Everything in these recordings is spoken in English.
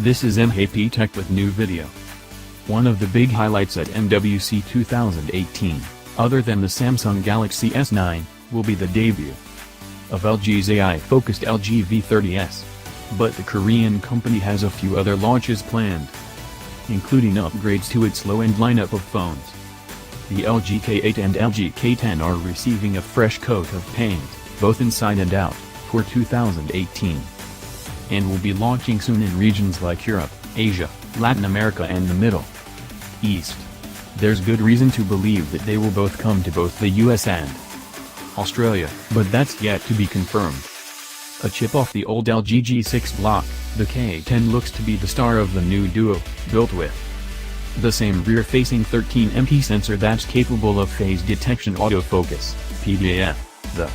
This is Emhape Tech with new video. One of the big highlights at MWC 2018, other than the Samsung Galaxy S9, will be the debut of LG's AI-focused LG V30s. But the Korean company has a few other launches planned, including upgrades to its low-end lineup of phones. The LG K8 and LG K10 are receiving a fresh coat of paint, both inside and out, for 2018. And will be launching soon in regions like Europe, Asia, Latin America and the Middle East. There's good reason to believe that they will both come to both the US and Australia, but that's yet to be confirmed. A chip off the old LG G6 block, the K10 looks to be the star of the new duo, built with the same rear-facing 13MP sensor that's capable of phase detection autofocus, PDAF, the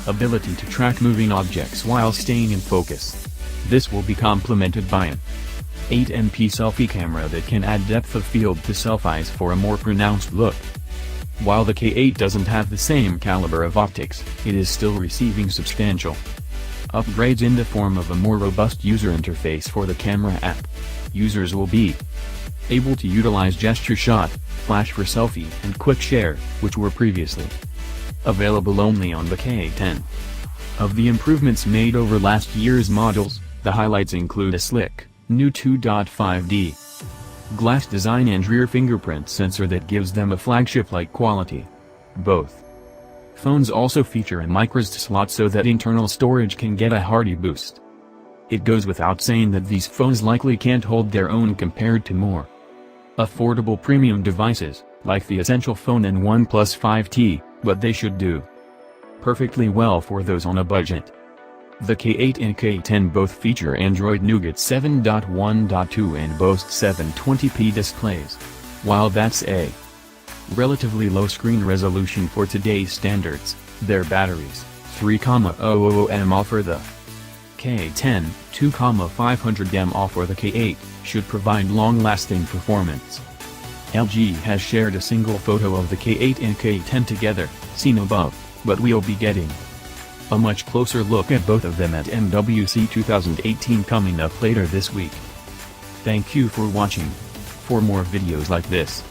ability to track moving objects while staying in focus. This will be complemented by an 8MP selfie camera that can add depth of field to selfies for a more pronounced look. While the K8 doesn't have the same caliber of optics, it is still receiving substantial upgrades in the form of a more robust user interface for the camera app. Users will be able to utilize gesture shot, flash for selfie and quick share, which were previously available only on the K10. Of the improvements made over last year's models, the highlights include a slick, new 2.5D glass design and rear fingerprint sensor that gives them a flagship-like quality. Both phones also feature a microSD slot so that internal storage can get a hearty boost. It goes without saying that these phones likely can't hold their own compared to more affordable premium devices, like the Essential Phone and OnePlus 5T, but they should do perfectly well for those on a budget. The K8 and K10 both feature Android Nougat 7.1.2 and boast 720p displays. While that's a relatively low screen resolution for today's standards, their batteries, 3,000 mAh for the K10, 2,500 mAh for the K8, should provide long-lasting performance. LG has shared a single photo of the K8 and K10 together, seen above, but we'll be getting a much closer look at both of them at MWC 2018 coming up later this week. Thank you for watching. For more videos like this,